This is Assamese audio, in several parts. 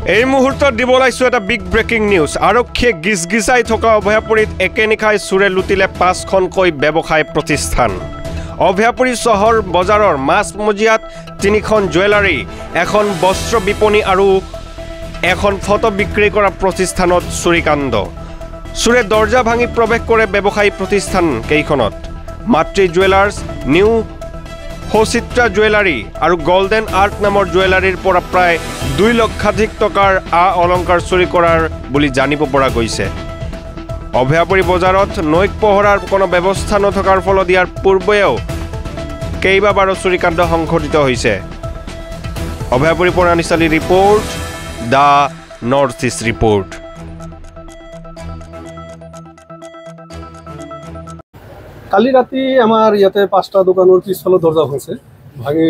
এই মুহূৰ্তত দিব লাইছো এটা বিগ ব্ৰেকিং নিউজ। আৰক্ষীয়ে গিজগিজাই থকা অভয়াপুৰীত একেনিশাই চোৰে লুটিলে 5খনকৈ ব্যৱসায় প্ৰতিষ্ঠান। অভয়াপুৰী চহৰ বজাৰৰ মাছমজিয়াত 3খন জুৱেলাৰী, এখন বস্ত্ৰ বিপণী আৰু এখন ফটো বিক্ৰী কৰা প্ৰতিষ্ঠানত চুৰিকাণ্ড। চোৰে দৰ্জা ভাঙি প্ৰৱেশ কৰে ব্যৱসায়ী প্ৰতিষ্ঠান কেইখনত। মাতৃ জুৱেলাৰ্ছ, নিউ সচিত্ৰা জুৱেলাৰী আৰু গোল্ডেন আৰ্ট নামৰ জুৱেলাৰীৰ পৰা প্ৰায় 2 লক্ষাধিক টকাৰ অলংকাৰ চুৰি কৰাৰ বুলি জানিব পৰা গৈছে। অভয়াপুৰী বজাৰত নৈক পহৰাৰ কোনো ব্যৱস্থা নথকাৰ ফলত ইয়াৰ পূৰ্বেও কেইবাবাৰো চুৰিকাণ্ড সংঘটিত হৈছে। অভয়াপুৰী পৰা নিচালি report, the North East report. কালি ৰাতি আমাৰ ইয়াতে 5টা দোকানৰ পিছফালৰ দৰ্জা হৈছে ভাঙি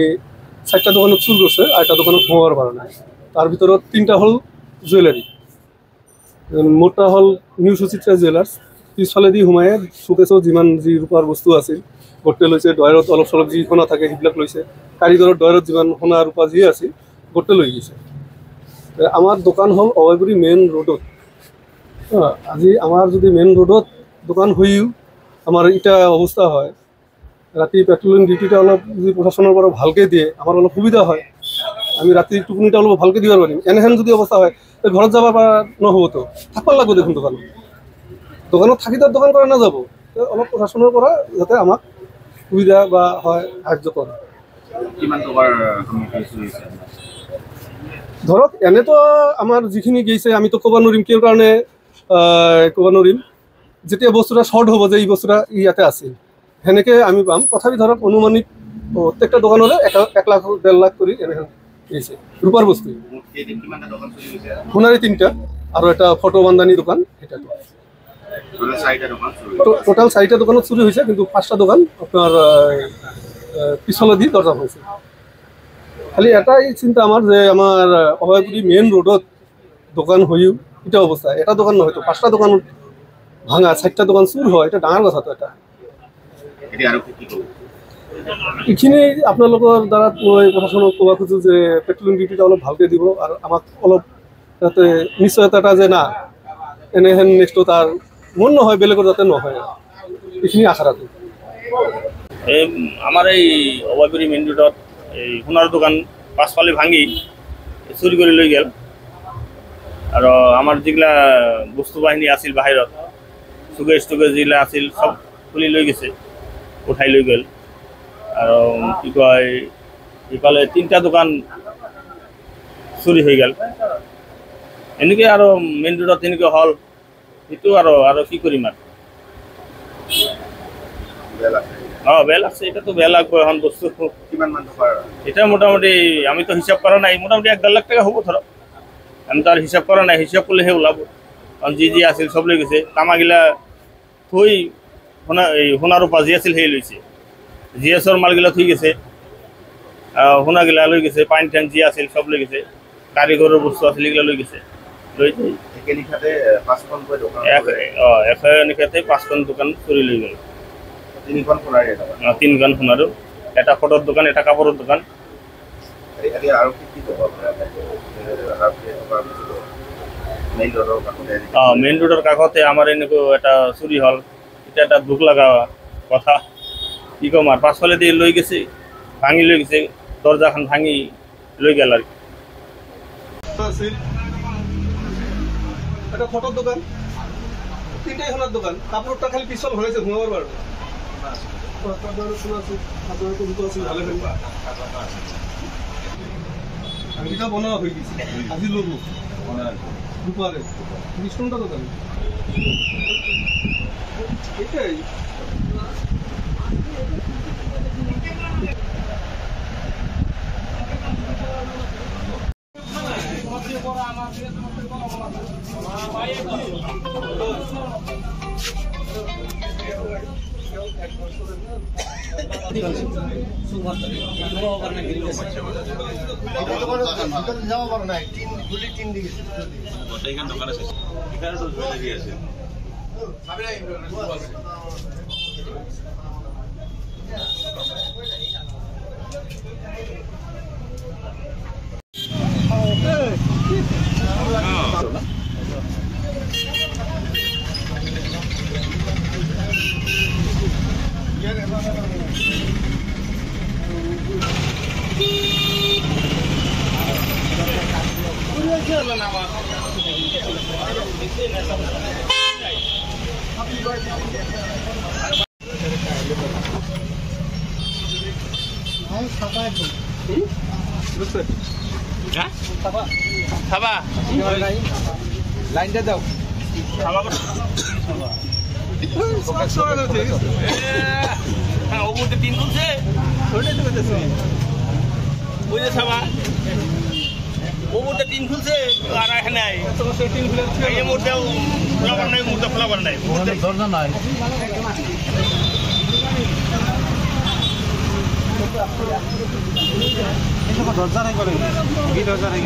4টা দোকানত চুৰ কৰিছে, 8টা দোকানত সোমাবৰ পৰা নাই। তাৰ ভিতৰত 3টা হ'ল জুৱেলাৰী, মোৰটা হ'ল নিউ সচিত্ৰা জুৱেলাৰ্ছ। পিছফালেদি সোমাই চুকেছত যিমান যি ৰূপাৰ বস্তু আছিল গোটেই লৈছে। ডয়াৰত অলপ চলপ যি সোণা থাকে সেইবিলাক লৈছে। কাৰিকৰৰ ডয়াৰত যিমান সোণা ৰূপা যি আছিল গোটেই লৈ গৈছে। আমাৰ দোকান হ'ল অভয়পুৰী মেইন ৰোডত। আজি আমাৰ যদি মেইন ৰোডত দোকান হৈও আমাৰ এটা অৱস্থা হয়, ৰাতি পেট্ৰলিং ডিউটিটা অলপ যদি প্ৰশাসনৰ পৰা ভালকৈ দিয়ে আমাৰ অলপ সুবিধা হয়। আমি ৰাতি টোপনিটা অলপ ভালকৈ দিব পাৰিম। এনেহেন যদি অৱস্থা হয় ঘৰত যাব পৰা নহ'বতো, থাকিব লাগিব দেখোন দোকানত। দোকানত থাকি তাত দোকান কৰা নাযাব। অলপ প্ৰশাসনৰ পৰা যাতে আমাক সুবিধা বা হয় সাহায্য কৰে। ধৰক এনেতো আমাৰ যিখিনি গৈছে আমিতো ক'ব নোৱাৰিম, কিয় কাৰণে ক'ব নোৱাৰিম। যেতিয়া বস্তুটা শ্বৰ্ট হ'ব যে এই বস্তুটা ইয়াতে আছিল সেনেকৈ আমি পাম। তথাপি ধৰক অনুমানিক প্ৰত্যেকটা দোকানৰে 1 লাখ 1.5 লাখ কৰি এনেহেন গৈছে ৰূপাৰ বস্তু। সোণাৰী 3টা আৰু এটা ফটো বান্দানী দোকান, এটা টোটাল 4টা দোকানত চুৰি হৈছে। কিন্তু 5টা দোকান আপোনাৰ পিছলেদি দৰ্জা হৈছে। খালি এটাই চিন্তা আমাৰ যে আমাৰ অভয়পুৰী মেইন ৰোডত দোকান হৈও এটা অৱস্থা। এটা দোকান নহয়তো 5টা দোকানত ভাঙা, 4টা দোকান চুৰ হয়, এটা ডাঙৰ কথাটো। এটা এইখিনি আপোনালোকৰ দ্বাৰা মই প্ৰশাসনক ক'ব খোজোঁ যে পেট্ৰলিং ডিউটিটা অলপ ভালকৈ দিব আৰু আমাক অলপ যাতে নিশ্চয়তা এটা যে না এনেহেন নেক্সটত তাৰ মন নহয়, বেলেগৰ যাতে নহয়, এইখিনি আশা ৰাখোঁ। আমাৰ এই অভয়পুৰী মেইন ৰোডত এই সোণাৰ দোকান পাছফালে ভাঙি চুৰি কৰি লৈ গ'ল। আৰু আমাৰ যিগিলা বস্তু বাহিনী আছিল বাহিৰত, চুকেজ যিগিলা আছিল চব খুলি লৈ গৈছে, উঠাই লৈ গ'ল। আৰু কি কয় ইফালে 3টা দোকান চুৰি হৈ গ'ল। এনেকৈ আৰু মেইন ৰোডত এনেকৈ হ'ল, সেইটো আৰু কি কৰিম আৰু। বেয়া লাগছে, এতিয়াতো বেয়া লাগব। এখন বস্তু কিমান মান টকা? এতিয়া মোটামুটি আমিতো হিচাপ কৰা নাই, মোটামুটি 1.5 লাখ টকা হ'ব ধৰক। আমি তাৰ হিচাপ কৰা নাই, হিচাপ কৰিলেহে ওলাব। কাৰণ যি যি আছিল চব লৈ গৈছে। তামাগিলা থৈ সোণা ৰূপা যি আছিল সেই লৈছে। GSৰ মালগিলা থৈ গৈছে, সোণাগিলা লৈ গৈছে, পাইন টেন যি আছিল চব লৈ গৈছে। কাৰিকৰৰ বস্তু আছিল এইগিলা লৈ গৈছে। একেনিশাতে 5খন দোকান চুৰি লৈ গ'ল। 3খন সোণাৰো, এটা ফটোৰ দোকান, এটা কাপোৰৰ দোকান। মেইন ৰোডৰ কাষতে আমাৰ এনেকৈ এটা চুৰি হ'ল। এতিয়া এটা দুখ লগা কথা, কি ক'ম আৰু। পাছফালেদি লৈ গৈছে, ভাঙি লৈ গৈছে, দৰ্জাখন ভাঙি লৈ গ'ল। আৰু এটা ফটোৰ দোকান, 3টাই সোণাৰ দোকান, কাপোৰটা খালি পিছল হৈছে সোমাবৰ বাৰু। বনোৱা হৈ গৈছে আজি ল'ব দুপারে 20 ঘন্টা দোকান এটাই। খাবা লাইনটা দাও খাবা ওপরে তিন খুলছে বুঝে খাবা ওপরে তিন খুলছে আর এখানে নাই এই মুহূর্তে ফ্লাবার নাই মুহূর্তে ফ্লাবার নাই দরজা নাই দরজা নাই করে কি দরজা নাই